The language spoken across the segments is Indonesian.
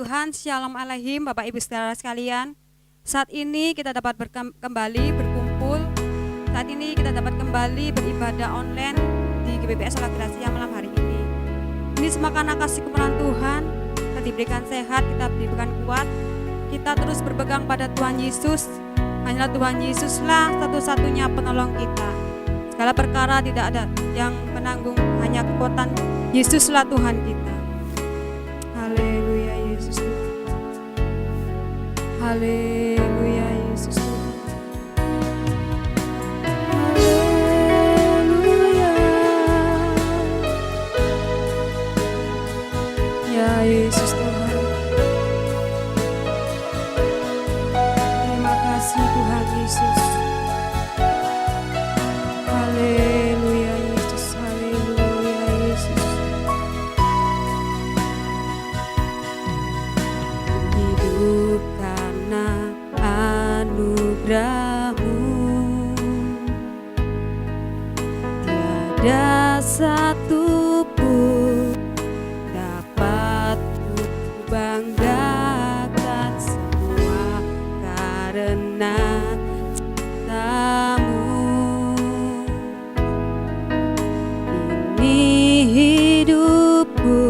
Tuhan, Shalom Aleihim, Bapak Ibu saudara sekalian. Saat ini kita dapat kembali berkumpul. Saat ini kita dapat kembali beribadah online di GBPS Sholat Gracia malam hari ini. Ini semua karena kasih kemurahan Tuhan. Kita diberikan sehat, kita diberikan kuat. Kita terus berpegang pada Tuhan Yesus. Hanyalah Tuhan Yesuslah satu-satunya penolong kita. Segala perkara tidak ada yang menanggung, hanya kekuatan Yesuslah Tuhan kita. Haleluya Yesus Tuhan. Haleluya Yesus Tuhan. Haleluya. Ya Yesus Tuhan. Terima kasih Tuhan Yesus. Haleluya Yesus. Haleluya Yesus. Hidup karena anugerah-Mu, tiada satu pun dapat ku banggakan, semua karena cinta-Mu. Ini hidupku,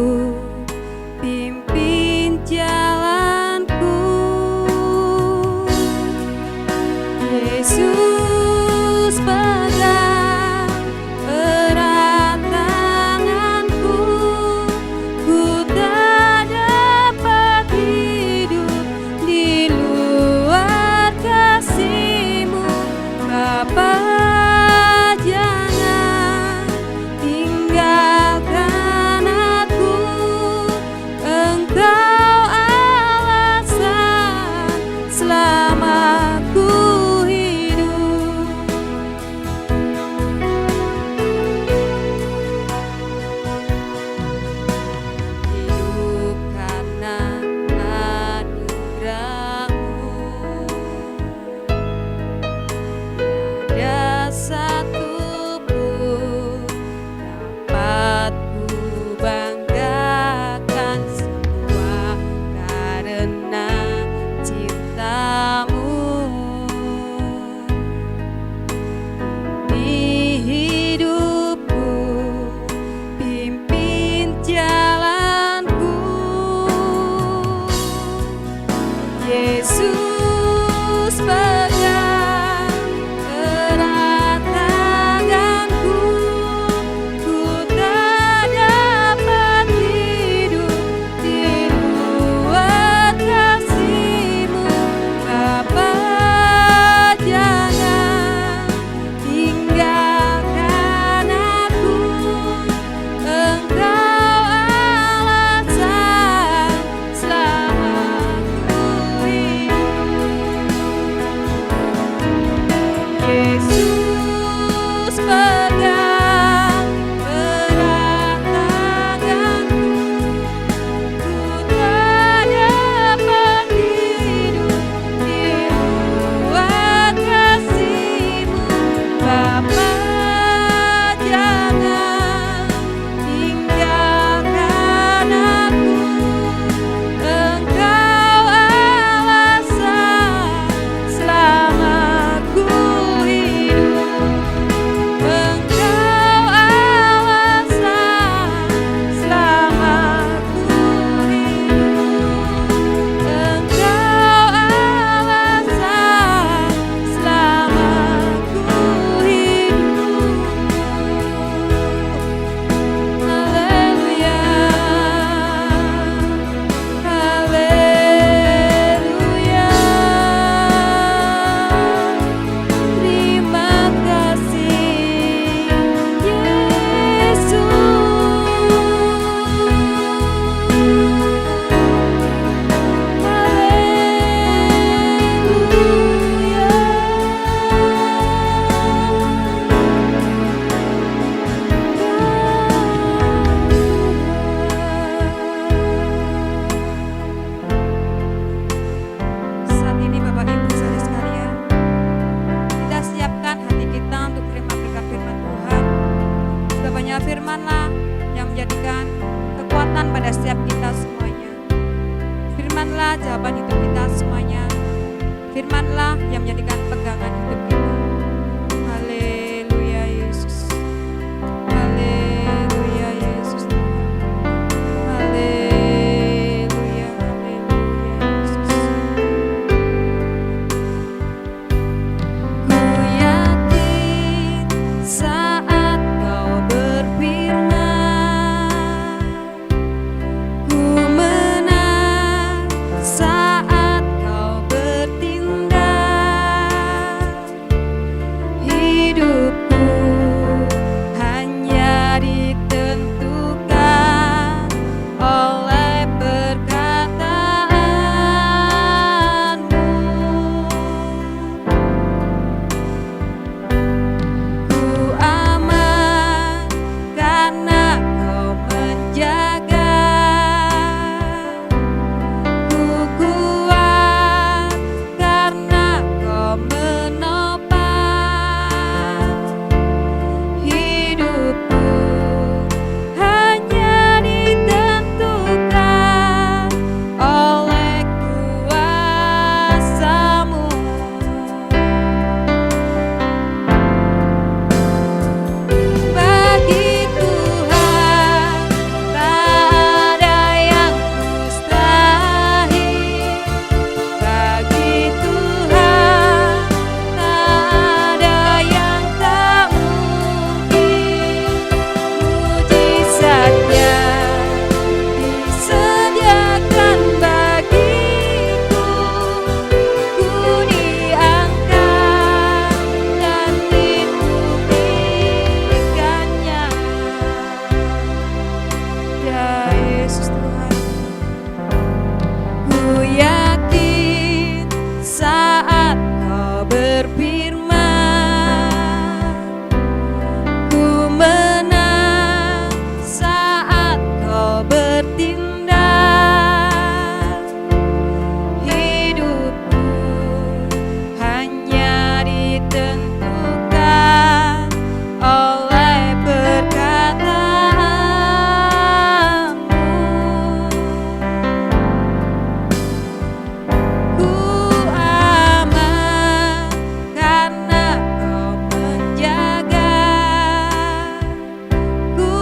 pimpin jalanku. Yesus pegang erat tanganku, ku tak dapat hidup di luar kasih-Mu. Bapa, jangan tinggalkan aku, Engkau alasan selama ku hidup. Hidup karena anugerah-Mu, tiada satu pun dapat ku banggakan, semua karena cinta-Mu. Ini hidupku, pimpin jalanku. Yesus pegang erat tanganku, ku tak dapat hidup di luar kasih-Mu. Bapa, jangan tinggalkan aku, Engkau alasan selama ku hidup. Yesus pegang erat tanganku, ku tak dapat hidup di luar kasih-Mu. Bapa, jangan tinggalkan aku, Engkau alasan selama ku hidup. Engkau alasan selama ku hidup. Engkau alasan selama ku hidup. Haleluya. Haleluya. Terima kasih Yesus. Saat ini Bapak Ibu saudara sekalian, kita siapkan hati kita untuk terima berkat firman Tuhan. Sebab banyak firman-Lah yang menjadikan kekuatan pada setiap kita semuanya. Firman-Lah jawaban hidup kita semuanya. Firman-Lah yang menjadikan pegangan hidup kita. Haleluya Yesus. Haleluya Yesus. Haleluya, haleluya Yesus. Ku yakin saat Kau berfirman, ku menang saat Kau bertindak. Hidupku hanya ditentukan oleh perkataan-Mu. Ku aman karena Kau menjaga, ku kuat karena Kau menopang. Hidupku hanya ditentukan oleh kuasa-Mu. Bagi Tuhan tak ada yang mustahil. Bagi Tuhan tak ada yang tak mungkin. Mujizatnya disediakan bagiku. Ku diangkat dan dipulihkannya. Ya Yesus Tuhan, ku yakin saat Kau berfirman, ku menang saat Kau bertindak. Hidupku hanya ditentukan oleh perkataan-Mu. Ku aman karena Kau menjaga, ku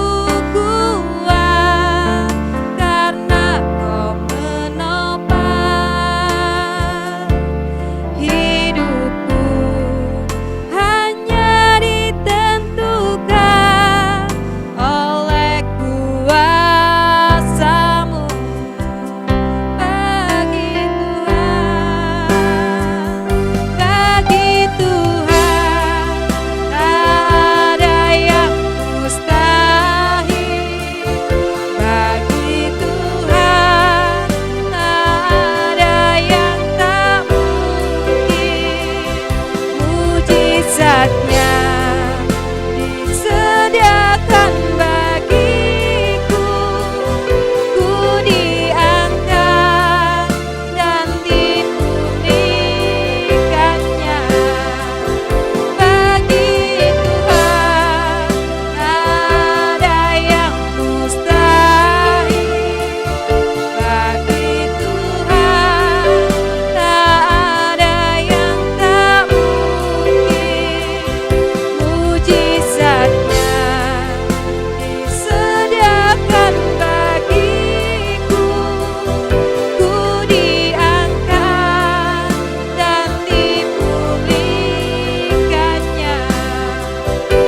kuat karena Kau menopang. Hidupku hanya ditentukan oleh kuasa-Mu. Bagi Tuhan tak ada yang mustahil. Bagi Tuhan tak ada yang tak mungkin. Mujizatnya disediakan bagiku. Ku diangkat dan dipulihkannya. Bagi Tuhan tak ada yang mustahil. Bagi Tuhan tak ada yang tak mungkin. Mujizatnya disediakan bagiku. Ku diangkat dan dipulihkannya. Ku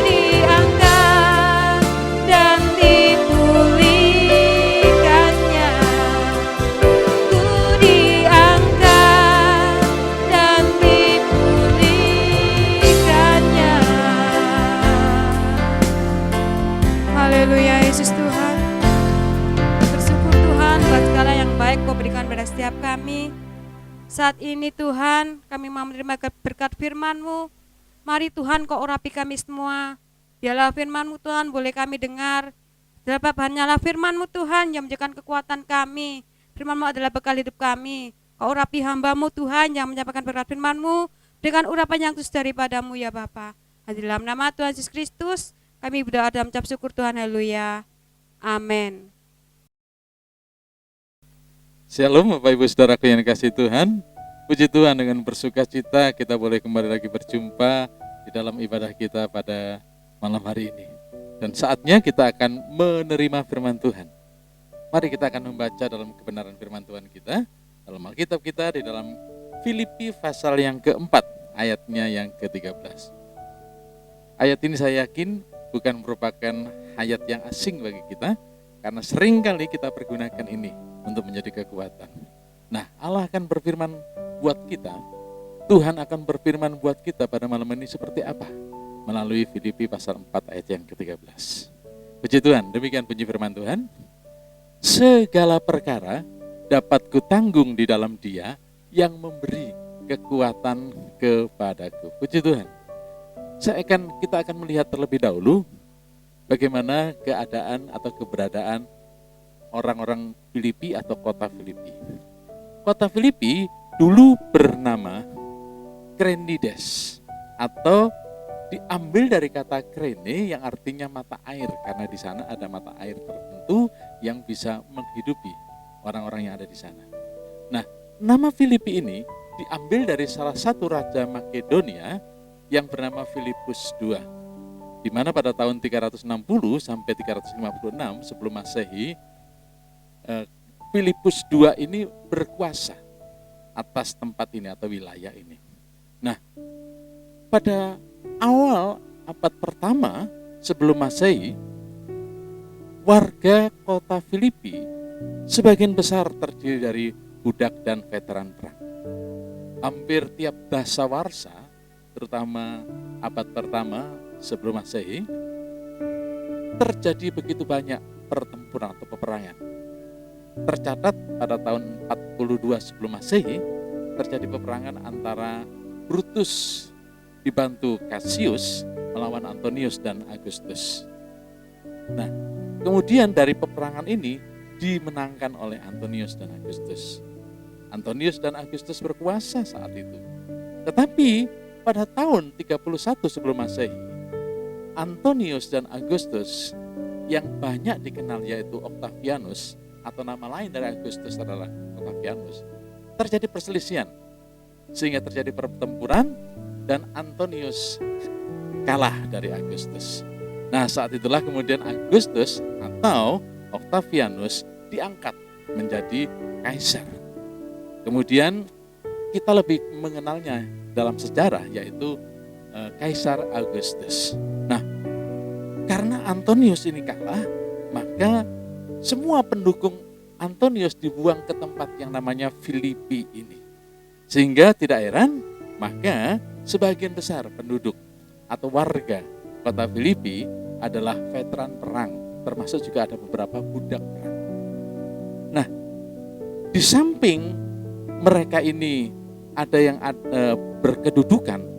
diangkat dan dipulihkannya. Ku diangkat dan dipulihkannya. Haleluya Yesus Tuhan. Bersyukur Tuhan buat segala yang baik Kau berikan pada setiap kami. Saat ini Tuhan, kami mau menerima berkat firman-Mu. Mari Tuhan Kau urapi kami semua. Biarlah firman-Mu Tuhan boleh kami dengar. Dapat hanyalah firman-Mu Tuhan yang menjadikan kekuatan kami. Firman-Mu adalah bekal hidup kami. Kau urapi hamba-Mu Tuhan yang menyampaikan berkat firman-Mu dengan urapan yang khusus daripadamu ya Bapa. Di dalam nama Tuhan Yesus Kristus, kami berdoa dan mengucap syukur Tuhan, haleluya. Amin. Shalom Bapak Ibu Saudaraku yang dikasihi Tuhan. Puji Tuhan, dengan bersuka cita kita boleh kembali lagi berjumpa di dalam ibadah kita pada malam hari ini. Dan saatnya kita akan menerima firman Tuhan. Mari kita akan membaca dalam kebenaran firman Tuhan kita dalam Alkitab kita di dalam Filipi pasal yang keempat, ayatnya yang ke-13. Ayat ini saya yakin bukan merupakan ayat yang asing bagi kita, karena seringkali kita pergunakan ini untuk menjadi kekuatan. Nah, Allah akan berfirman buat kita, Tuhan akan berfirman buat kita pada malam ini seperti apa? Melalui Filipi pasal 4 ayat yang ke-13. Puji Tuhan, demikian puji firman Tuhan. Segala perkara dapat kutanggung di dalam Dia yang memberi kekuatan kepadaku. Puji Tuhan. Kita akan melihat terlebih dahulu bagaimana keadaan atau keberadaan orang-orang Filipi atau kota Filipi. Kota Filipi dulu bernama Krenides, atau diambil dari kata krene yang artinya mata air, karena di sana ada mata air tertentu yang bisa menghidupi orang-orang yang ada di sana. Nah, nama Filipi ini diambil dari salah satu raja Makedonia yang bernama Filipus II, di mana pada tahun 360 sampai 356 sebelum Masehi, Filipus II ini berkuasa atas tempat ini atau wilayah ini. Nah, pada awal abad pertama sebelum Masehi, warga kota Filipi sebagian besar terdiri dari budak dan veteran perang. Hampir tiap dasawarsa, terutama abad pertama sebelum Masehi, terjadi begitu banyak pertempuran atau peperangan. Tercatat pada tahun 42 sebelum Masehi terjadi peperangan antara Brutus dibantu Cassius melawan Antonius dan Augustus. Nah, kemudian dari peperangan ini dimenangkan oleh Antonius dan Augustus. Antonius dan Augustus berkuasa saat itu. Tetapi pada tahun 31 sebelum Masehi, Antonius dan Augustus yang banyak dikenal yaitu Octavianus, atau nama lain dari Augustus adalah Octavianus, terjadi perselisihan sehingga terjadi pertempuran dan Antonius kalah dari Augustus. Nah, saat itulah kemudian Augustus atau Octavianus diangkat menjadi kaisar. Kemudian kita lebih mengenalnya dalam sejarah yaitu Kaisar Augustus. Nah, karena Antonius ini kalah, maka semua pendukung Antonius dibuang ke tempat yang namanya Filipi ini. Sehingga tidak heran, maka sebagian besar penduduk atau warga kota Filipi adalah veteran perang, termasuk juga ada beberapa budak perang. Nah, di samping mereka ini ada yang berkedudukan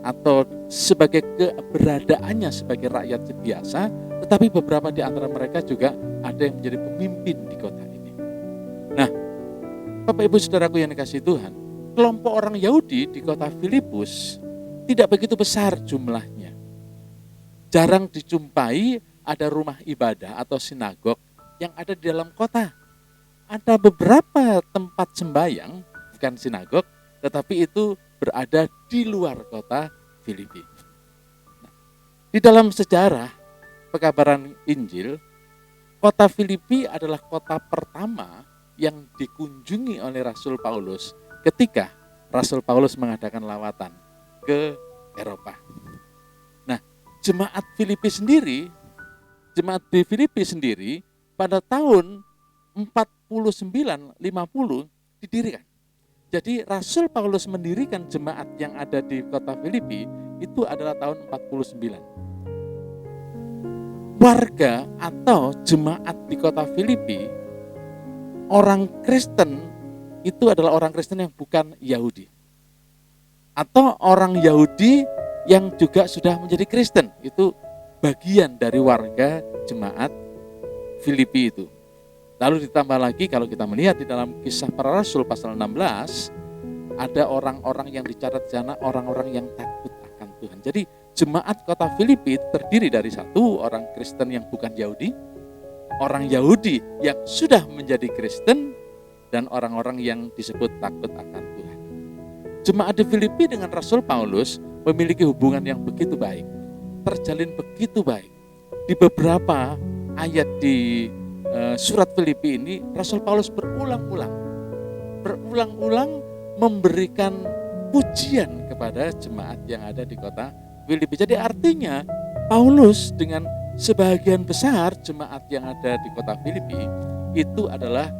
atau sebagai keberadaannya sebagai rakyat biasa, tetapi beberapa di antara mereka juga ada yang menjadi pemimpin di kota ini. Nah, Bapak Ibu Saudaraku yang dikasihi Tuhan, kelompok orang Yahudi di kota Filipus tidak begitu besar jumlahnya. Jarang dijumpai ada rumah ibadah atau sinagog yang ada di dalam kota. Ada beberapa tempat sembahyang, bukan sinagog, tetapi itu berada di luar kota Filipi. Nah, di dalam sejarah pekabaran Injil, kota Filipi adalah kota pertama yang dikunjungi oleh Rasul Paulus ketika Rasul Paulus mengadakan lawatan ke Eropa. Nah, jemaat di Filipi sendiri pada tahun 49-50 didirikan. Jadi Rasul Paulus mendirikan jemaat yang ada di kota Filipi itu adalah tahun 49. Warga atau jemaat di kota Filipi, orang Kristen itu adalah orang Kristen yang bukan Yahudi. Atau orang Yahudi yang juga sudah menjadi Kristen, itu bagian dari warga jemaat Filipi itu. Lalu ditambah lagi kalau kita melihat di dalam Kisah Para Rasul pasal 16, ada orang-orang yang dicatat di sana, orang-orang yang takut akan Tuhan. Jadi jemaat kota Filipi terdiri dari satu orang Kristen yang bukan Yahudi, orang Yahudi yang sudah menjadi Kristen, dan orang-orang yang disebut takut akan Tuhan. Jemaat di Filipi dengan Rasul Paulus memiliki hubungan yang begitu baik, terjalin begitu baik. Di beberapa ayat di surat Filipi ini, Rasul Paulus berulang-ulang memberikan pujian kepada jemaat yang ada di kota Filipi. Jadi artinya Paulus dengan sebagian besar jemaat yang ada di kota Filipi itu adalah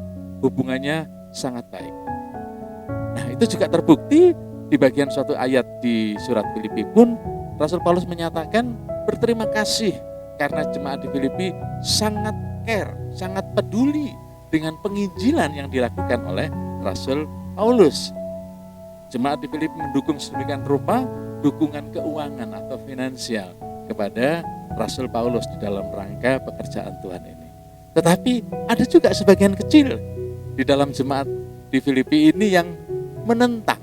hubungannya sangat baik. Nah, itu juga terbukti di bagian suatu ayat di surat Filipi pun Rasul Paulus menyatakan berterima kasih karena jemaat di Filipi sangat care, sangat peduli dengan penginjilan yang dilakukan oleh Rasul Paulus. Jemaat di Filipi mendukung sedemikian rupa dukungan keuangan atau finansial kepada Rasul Paulus di dalam rangka pekerjaan Tuhan ini. Tetapi ada juga sebagian kecil di dalam jemaat di Filipi ini yang menentang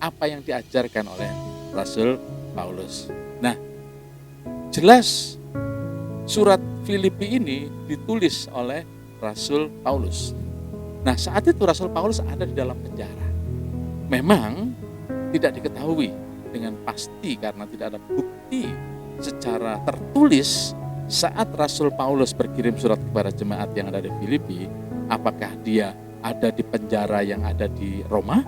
apa yang diajarkan oleh Rasul Paulus. Nah, jelas surat Filipi ini ditulis oleh Rasul Paulus. Nah, saat itu Rasul Paulus ada di dalam penjara. Memang tidak diketahui dengan pasti karena tidak ada bukti secara tertulis saat Rasul Paulus berkirim surat kepada jemaat yang ada di Filipi, apakah dia ada di penjara yang ada di Roma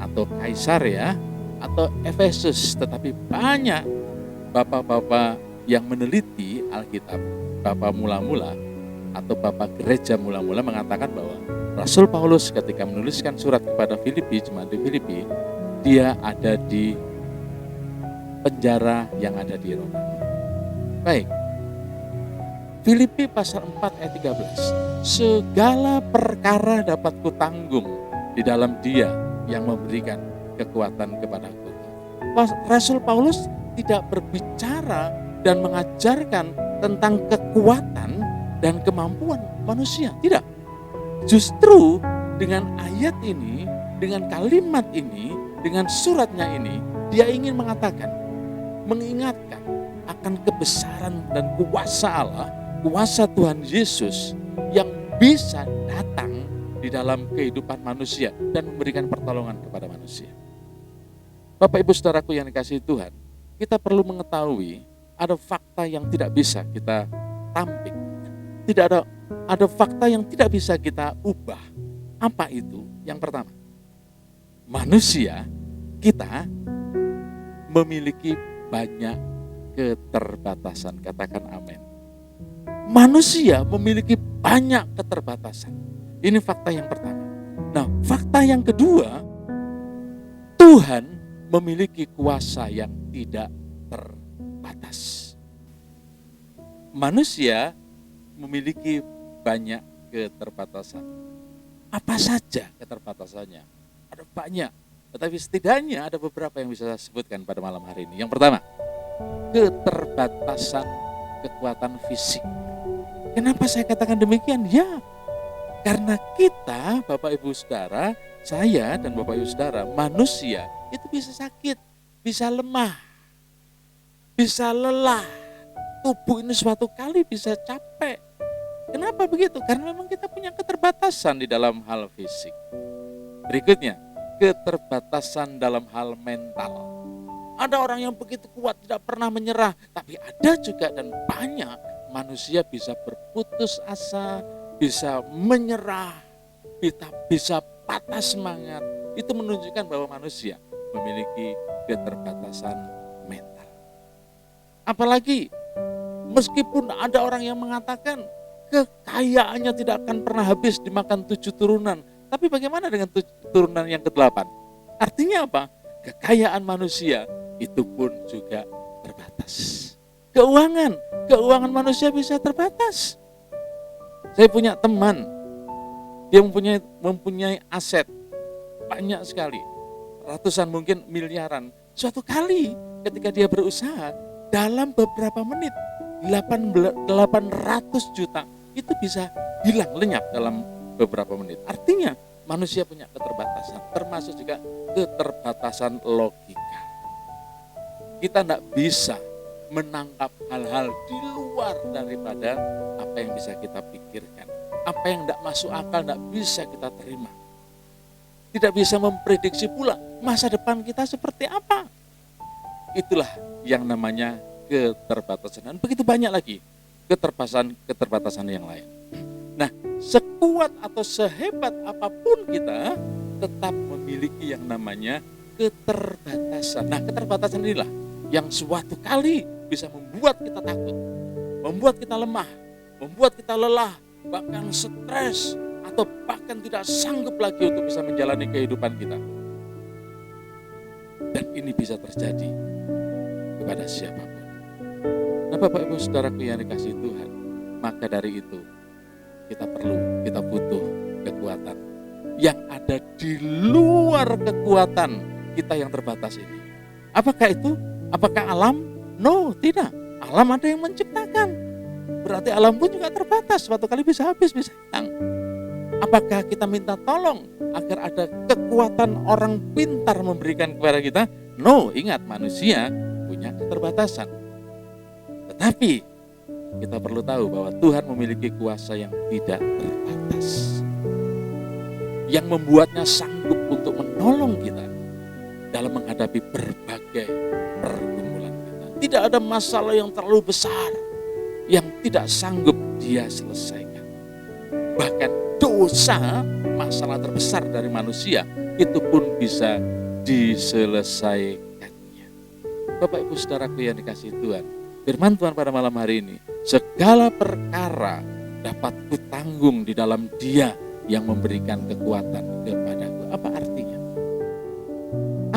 atau Kaisarea atau Efesus. Tetapi banyak bapak-bapak yang meneliti Alkitab, bapak mula-mula atau bapak gereja mula-mula mengatakan bahwa Rasul Paulus ketika menuliskan surat kepada Filipi, jemaat di Filipi, dia ada di penjara yang ada di Roma. Baik, Filipi pasal 4 ayat 13. Segala perkara dapat kutanggung di dalam Dia yang memberikan kekuatan kepadaku. Rasul Paulus tidak berbicara dan mengajarkan tentang kekuatan dan kemampuan manusia. Tidak. Justru dengan ayat ini, dengan kalimat ini, dengan suratnya ini, dia ingin mengatakan, mengingatkan akan kebesaran dan kuasa Allah, kuasa Tuhan Yesus yang bisa datang di dalam kehidupan manusia dan memberikan pertolongan kepada manusia. Bapak Ibu Saudaraku yang dikasihi Tuhan, kita perlu mengetahui ada fakta yang tidak bisa kita tampik. Tidak ada fakta yang tidak bisa kita ubah. Apa itu? Yang pertama, manusia kita memiliki banyak keterbatasan. Katakan amin. Manusia memiliki banyak keterbatasan. Ini fakta yang pertama. Nah, fakta yang kedua, Tuhan memiliki kuasa yang tidak terbatas. Manusia memiliki banyak keterbatasan. Apa saja keterbatasannya? Ada banyak, tetapi setidaknya ada beberapa yang bisa saya sebutkan pada malam hari ini. Yang pertama, keterbatasan kekuatan fisik. Kenapa saya katakan demikian? Ya, karena kita, Bapak Ibu Saudara, saya dan Bapak Ibu Saudara, manusia itu bisa sakit, bisa lemah, bisa lelah. Tubuh ini suatu kali bisa capek. Kenapa begitu? Karena memang kita punya keterbatasan di dalam hal fisik. Berikutnya, keterbatasan dalam hal mental. Ada orang yang begitu kuat, tidak pernah menyerah. Tapi ada juga dan banyak manusia bisa berputus asa, bisa menyerah, bisa patah semangat. Itu menunjukkan bahwa manusia memiliki keterbatasan mental. Apalagi meskipun ada orang yang mengatakan kekayaannya tidak akan pernah habis dimakan 7 turunan. Tapi bagaimana dengan turunan yang ke-8? Artinya apa? Kekayaan manusia itu pun juga terbatas. Keuangan manusia bisa terbatas. Saya punya teman, dia mempunyai aset banyak sekali, ratusan mungkin miliaran. Suatu kali ketika dia berusaha, dalam beberapa menit 800 juta itu bisa hilang lenyap dalam beberapa menit. Artinya manusia punya keterbatasan, termasuk juga keterbatasan logika. Kita tidak bisa menangkap hal-hal di luar daripada apa yang bisa kita pikirkan. Apa yang tidak masuk akal tidak bisa kita terima. tidak bisa memprediksi pula masa depan kita seperti apa. Itulah yang namanya keterbatasan. Dan begitu banyak lagi keterbatasan yang lain. Nah, sekuat atau sehebat apapun kita tetap memiliki yang namanya keterbatasan. Nah, keterbatasan inilah yang suatu kali bisa membuat kita takut, membuat kita lemah, membuat kita lelah, bahkan stres, atau bahkan tidak sanggup lagi untuk bisa menjalani kehidupan kita. Dan ini bisa terjadi kepada siapapun. Nah, Bapak Ibu Saudaraku yang dikasihi Tuhan, maka dari itu kita butuh kekuatan yang ada di luar kekuatan kita yang terbatas ini. Apakah itu? Apakah alam? No, tidak. Alam ada yang menciptakan. Berarti alam pun juga terbatas. Suatu kali bisa habis, bisa hilang. Apakah kita minta tolong agar ada kekuatan orang pintar memberikan kepada kita? No, ingat manusia punya keterbatasan. Tetapi kita perlu tahu bahwa Tuhan memiliki kuasa yang tidak terbatas, yang membuatnya sanggup untuk menolong kita dalam menghadapi berbagai pergumulan kita. Tidak ada masalah yang terlalu besar yang tidak sanggup Dia selesaikan. Bahkan dosa, masalah terbesar dari manusia, itu pun bisa diselesaikannya. Bapak Ibu Saudaraku yang dikasihi Tuhan, firman Tuhan pada malam hari ini, segala perkara dapat kutanggung di dalam Dia yang memberikan kekuatan kepadaku. Apa artinya?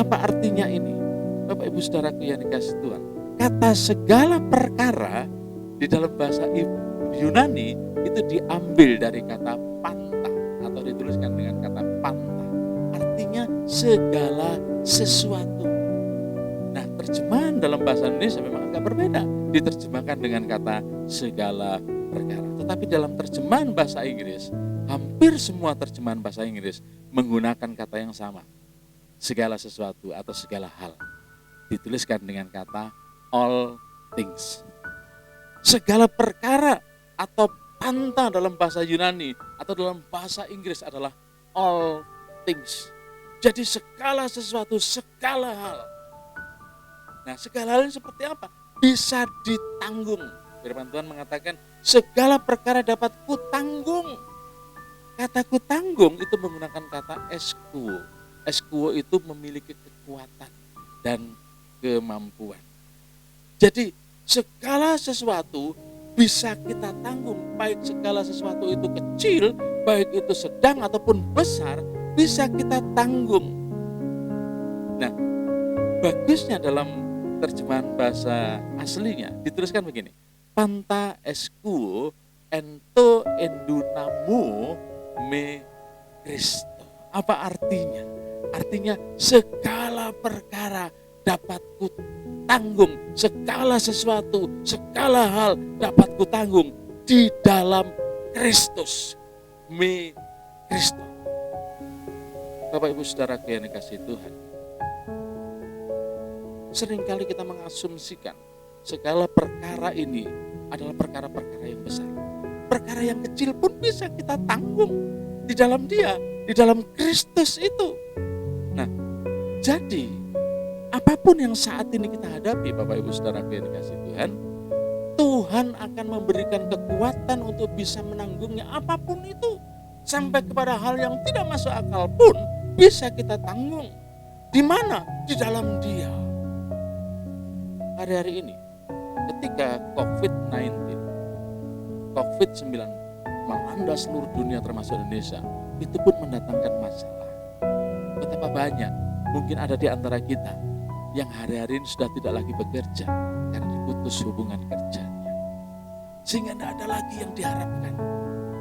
Apa artinya ini? Bapak Ibu Saudaraku yang dikasihi Tuhan, kata segala perkara di dalam bahasa Yunani itu diambil dari kata panta, atau dituliskan dengan kata panta. Artinya segala sesuatu. Nah, terjemahan dalam bahasa Indonesia memang agak berbeda. Diterjemahkan dengan kata segala perkara. Tetapi dalam terjemahan bahasa Inggris, hampir semua terjemahan bahasa Inggris menggunakan kata yang sama. Segala sesuatu atau segala hal. Dituliskan dengan kata all things. Segala perkara atau panta dalam bahasa Yunani atau dalam bahasa Inggris adalah all things. Jadi segala sesuatu, segala hal. Nah, segala hal ini seperti apa? Bisa ditanggung. Firman Tuhan mengatakan segala perkara dapat kutanggung. Kata kutanggung itu menggunakan kata eskuo. Eskuo itu memiliki kekuatan dan kemampuan. Jadi segala sesuatu bisa kita tanggung, baik segala sesuatu itu kecil, baik itu sedang ataupun besar, bisa kita tanggung. Nah, bagusnya dalam terjemahan bahasa aslinya dituliskan begini, panta eskuo ento endunamo me Kristo. Apa artinya? Artinya segala perkara dapat kutanggung, segala sesuatu, segala hal dapat kutanggung di dalam Kristus, me Kristo. Bapak Ibu Saudara yang dikasihi Tuhan, seringkali kita mengasumsikan segala perkara ini adalah perkara-perkara yang besar. Perkara yang kecil pun bisa kita tanggung di dalam Dia, di dalam Kristus itu. Nah, jadi apapun yang saat ini kita hadapi, Bapak Ibu Saudara yang dikasihi Tuhan, Tuhan akan memberikan kekuatan untuk bisa menanggungnya apapun itu. Sampai kepada hal yang tidak masuk akal pun bisa kita tanggung. Di mana? Di dalam Dia. Hari-hari ini ketika COVID-19 melanda seluruh dunia termasuk Indonesia, itu pun mendatangkan masalah. Betapa banyak mungkin ada di antara kita yang hari-hari ini sudah tidak lagi bekerja karena diputus hubungan kerjanya. Sehingga tidak ada lagi yang diharapkan.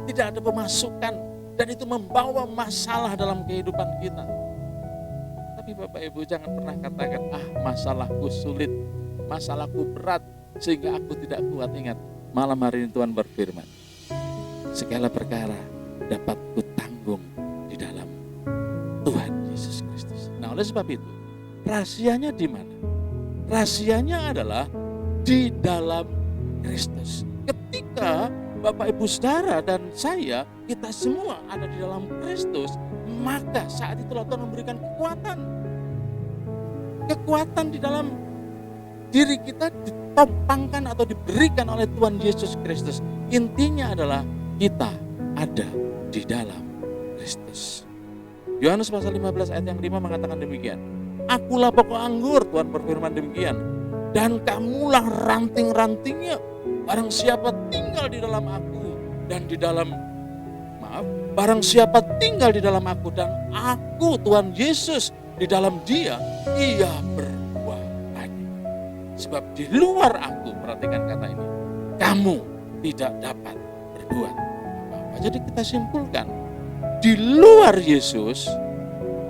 Tidak ada pemasukan dan itu membawa masalah dalam kehidupan kita. Tapi Bapak Ibu jangan pernah katakan, masalahku sulit, masalahku berat sehingga aku tidak kuat. Ingat, malam hari ini Tuhan berfirman, segala perkara dapat kutanggung di dalam Tuhan Yesus Kristus. Nah, oleh sebab itu, rahasianya di mana? Rahasianya adalah di dalam Kristus. Ketika Bapak Ibu Saudara dan saya, kita semua ada di dalam Kristus, maka saat itulah Tuhan memberikan kekuatan. Kekuatan di dalam diri kita ditopangkan atau diberikan oleh Tuhan Yesus Kristus. Intinya adalah kita ada di dalam Kristus. Yohanes pasal 15 ayat yang 5 mengatakan demikian. Akulah pokok anggur, Tuhan berfirman demikian. Dan kamulah ranting-rantingnya. Barang siapa tinggal di dalam aku dan di dalam, barang siapa tinggal di dalam aku dan aku, Tuhan Yesus, di dalam dia, ia berbuah banyak. Sebab di luar aku, perhatikan kata ini, kamu tidak dapat berbuat apa-apa. Jadi kita simpulkan, di luar Yesus,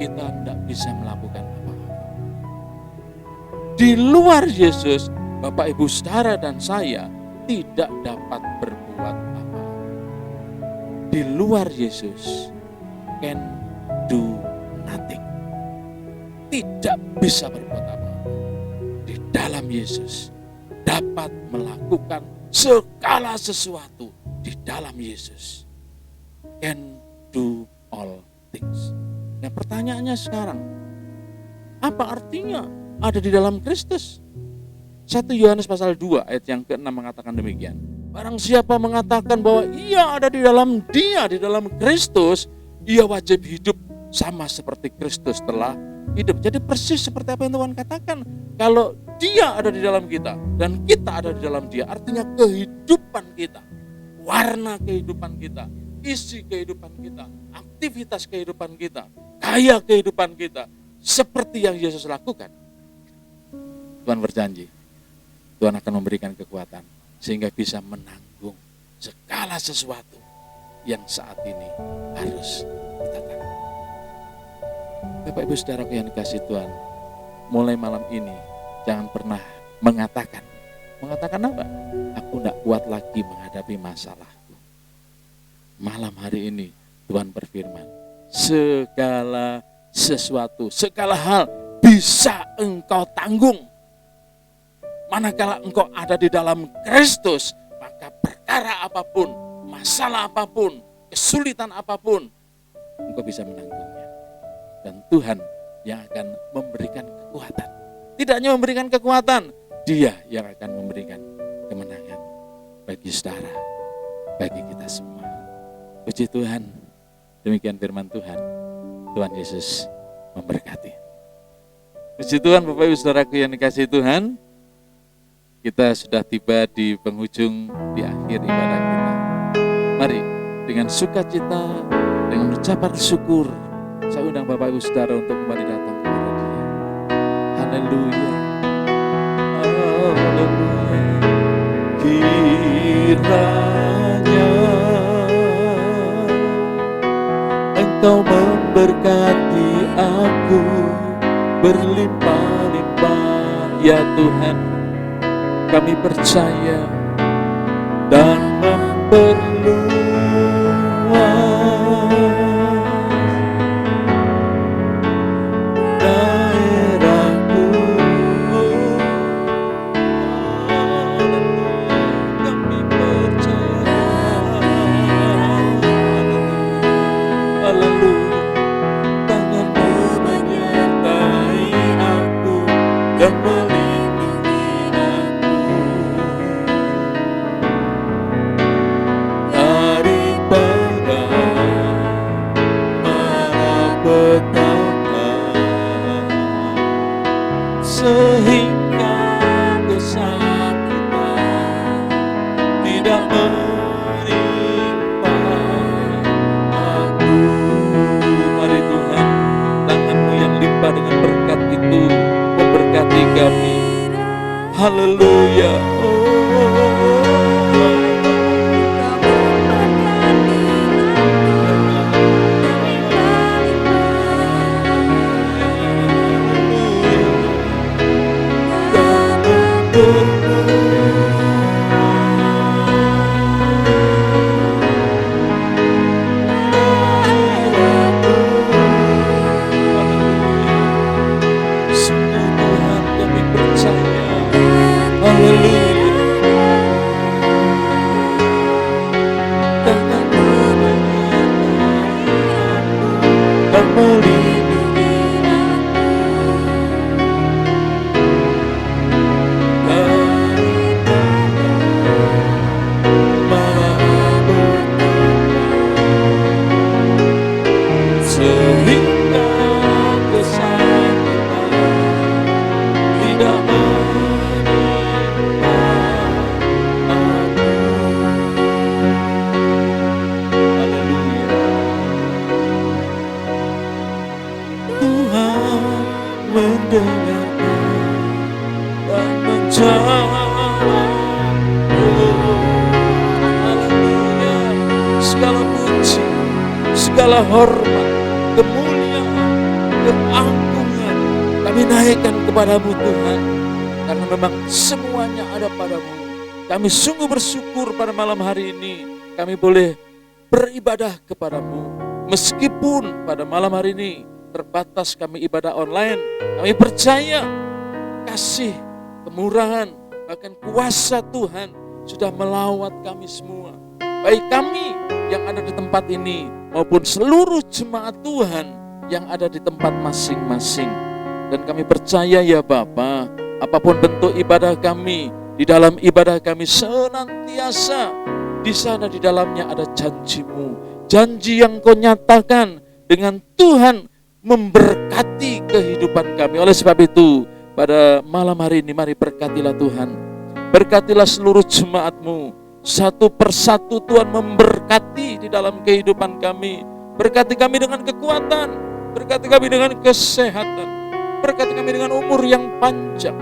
kita tidak bisa melakukan apa-apa. Di luar Yesus, Bapak Ibu Saudara dan saya tidak dapat berbuat apa-apa. Di luar Yesus, can do nothing. Tidak bisa berbuat apa-apa. Di dalam Yesus, dapat melakukan segala sesuatu. Di dalam Yesus, can do all things. Nah, pertanyaannya sekarang, apa artinya ada di dalam Kristus? 1 Yohanes pasal 2 ayat yang ke-6 mengatakan demikian. Barang siapa mengatakan bahwa ia ada di dalam dia, di dalam Kristus, ia wajib hidup sama seperti Kristus telah hidup. Jadi persis seperti apa yang Tuhan katakan. Kalau dia ada di dalam kita dan kita ada di dalam dia, artinya kehidupan kita, warna kehidupan kita, isi kehidupan kita, aktivitas kehidupan kita, gaya kehidupan kita, seperti yang Yesus lakukan. Tuhan berjanji, Tuhan akan memberikan kekuatan sehingga bisa menanggung segala sesuatu yang saat ini harus kita tanggung. Bapak Ibu Saudaraku yang dikasihi Tuhan, mulai malam ini jangan pernah mengatakan apa? Aku tidak kuat lagi menghadapi masalahku. Malam hari ini Tuhan berfirman, segala sesuatu, segala hal bisa engkau tanggung. Manakala engkau ada di dalam Kristus, maka perkara apapun, masalah apapun, kesulitan apapun, engkau bisa menanggungnya. Dan Tuhan yang akan memberikan kekuatan. Tidak hanya memberikan kekuatan, Dia yang akan memberikan kemenangan bagi saudara, bagi kita semua. Puji Tuhan, demikian firman Tuhan. Tuhan Yesus memberkati. Puji Tuhan Bapak Ibu Saudaraku yang dikasihi Tuhan. Kita sudah tiba di penghujung, di akhir ibadah kita. Mari dengan sukacita, dengan ucapan syukur, saya undang Bapak Ibu Saudara untuk kembali datang kepada Dia. Haleluya, haleluya. Kiranya Engkau memberkati aku berlimpah-limpah, ya Tuhan. Kami percaya dan memperluas daerahku. Kami percaya, haleluya, tangan-Mu menyertai aku dan sehingga dosa kita tidak menimpa aku. Mari Tuhan, tangan-Mu yang limpah dengan berkat itu memberkati kami melindungi sehingga kesakitan tidak menimpa aku. Haleluya. Tuhan mendengarkan dan menjawab. Haleluya. Segala puji, segala hormat, kemuliaan, keagungan kami naikkan kepadamu Tuhan, karena memang semuanya ada padamu. Kami sungguh bersyukur pada malam hari ini kami boleh beribadah kepadamu. Meskipun pada malam hari ini terbatas kami ibadah online, kami percaya kasih, kemurahan, bahkan kuasa Tuhan sudah melawat kami semua. Baik kami yang ada di tempat ini maupun seluruh jemaat Tuhan yang ada di tempat masing-masing. Dan kami percaya ya Bapa, apapun bentuk ibadah kami, di dalam ibadah kami senantiasa di sana di dalamnya ada janji-Mu. Janji yang Kau nyatakan dengan Tuhan memberkati kehidupan kami. Oleh sebab itu, pada malam hari ini mari berkatilah Tuhan. Berkatilah seluruh jemaat-Mu. Satu persatu Tuhan memberkati di dalam kehidupan kami. Berkati kami dengan kekuatan, berkati kami dengan kesehatan, berkati kami dengan umur yang panjang.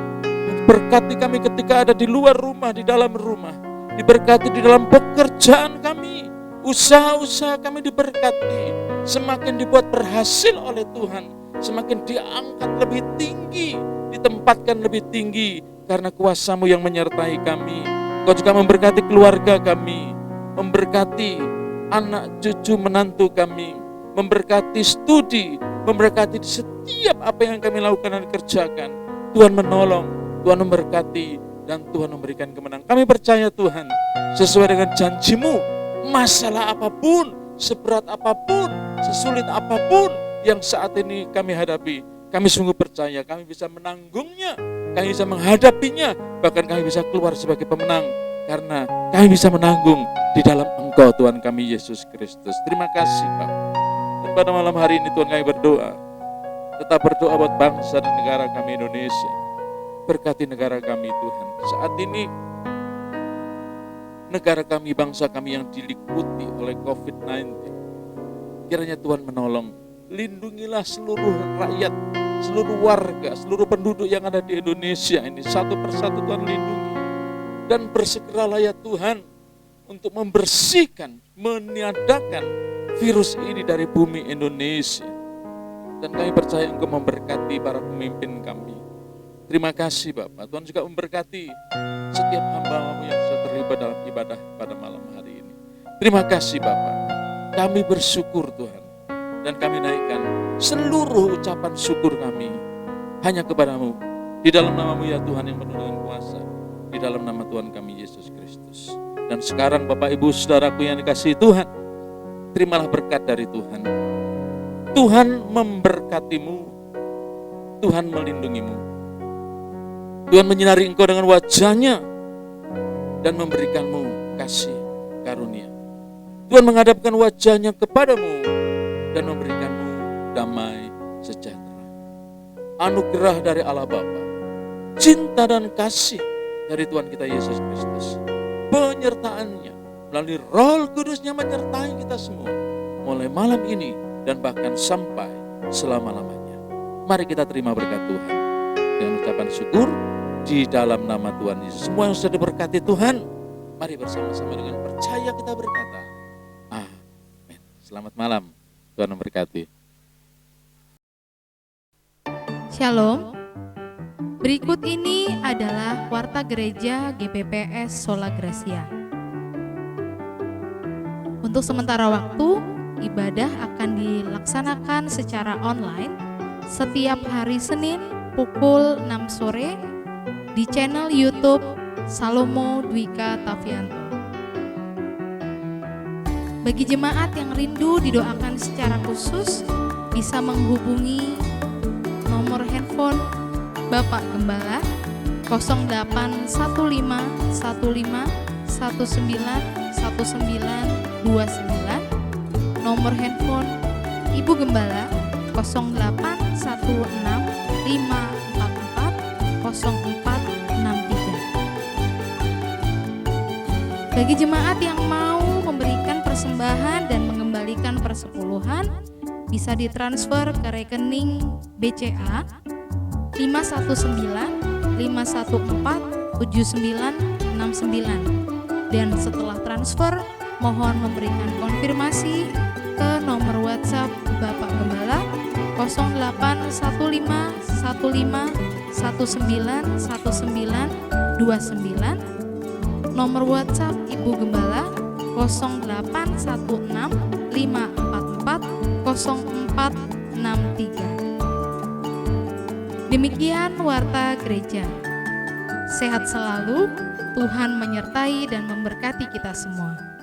Berkati kami ketika ada di luar rumah, di dalam rumah. Diberkati di dalam pekerjaan kami. Usaha-usaha kami diberkati. Semakin dibuat berhasil oleh Tuhan, semakin diangkat lebih tinggi, ditempatkan lebih tinggi karena kuasa-Mu yang menyertai kami. Kau juga memberkati keluarga kami, memberkati anak cucu menantu kami, memberkati studi, memberkati setiap apa yang kami lakukan dan kerjakan. Tuhan menolong, Tuhan memberkati, dan Tuhan memberikan kemenangan. Kami percaya Tuhan, sesuai dengan janji-Mu, masalah apapun, seberat apapun, sesulit apapun yang saat ini kami hadapi, kami sungguh percaya kami bisa menanggungnya, kami bisa menghadapinya, bahkan kami bisa keluar sebagai pemenang, karena kami bisa menanggung di dalam Engkau Tuhan kami Yesus Kristus. Terima kasih Bapak. Dan pada malam hari ini Tuhan kami berdoa, tetap berdoa buat bangsa dan negara kami Indonesia. Berkati negara kami Tuhan. Saat ini negara kami, bangsa kami yang diliputi oleh COVID-19. Kiranya Tuhan menolong. Lindungilah seluruh rakyat, seluruh warga, seluruh penduduk yang ada di Indonesia ini. Satu persatu Tuhan lindungi. Dan bersegeralah ya Tuhan untuk membersihkan, meniadakan virus ini dari bumi Indonesia. Dan kami percaya Engkau memberkati para pemimpin kami. Terima kasih Bapak. Tuhan juga memberkati setiap hamba-Mu yang sudah terlibat dalam ibadah pada malam hari ini. Terima kasih Bapak. Kami bersyukur Tuhan. Dan kami naikkan seluruh ucapan syukur kami hanya kepada-Mu. Di dalam nama-Mu ya Tuhan yang penuh dengan kuasa. Di dalam nama Tuhan kami Yesus Kristus. Dan sekarang Bapak Ibu Saudaraku yang dikasihi Tuhan, terimalah berkat dari Tuhan. Tuhan memberkati-Mu, Tuhan melindungi-Mu. Tuhan menyinari engkau dengan wajah-Nya dan memberikan-Mu kasih karunia. Tuhan menghadapkan wajah-Nya kepadamu dan memberikan-Mu damai sejahtera. Anugerah dari Allah Bapa, cinta dan kasih dari Tuhan kita Yesus Kristus, penyertaan-Nya melalui Roh Kudus-Nya menyertai kita semua mulai malam ini dan bahkan sampai selama-lamanya. Mari kita terima berkat Tuhan dengan ucapan syukur di dalam nama Tuhan Yesus. Semua yang sudah diberkati Tuhan, mari bersama-sama dengan percaya kita berkata, amin. Selamat malam, Tuhan memberkati. Shalom. Berikut ini adalah Warta Gereja GPPS Sola Gracia. Untuk sementara waktu, ibadah akan dilaksanakan secara online setiap hari Senin pukul 6 sore di channel YouTube Salomo Dwika Tavianto. Bagi jemaat yang rindu didoakan secara khusus, bisa menghubungi nomor handphone Bapak Gembala 0815191929, nomor handphone Ibu Gembala 0816540463. Bagi jemaat yang mau memberikan persembahan dan mengembalikan persepuluhan, bisa ditransfer ke rekening BCA 51951147969, dan setelah transfer mohon memberikan konfirmasi ke nomor WhatsApp Bapak Gembala 0815191929, nomor WhatsApp Ibu Gembala 081654400463. Demikian Warta Gereja. Sehat selalu, Tuhan menyertai dan memberkati kita semua.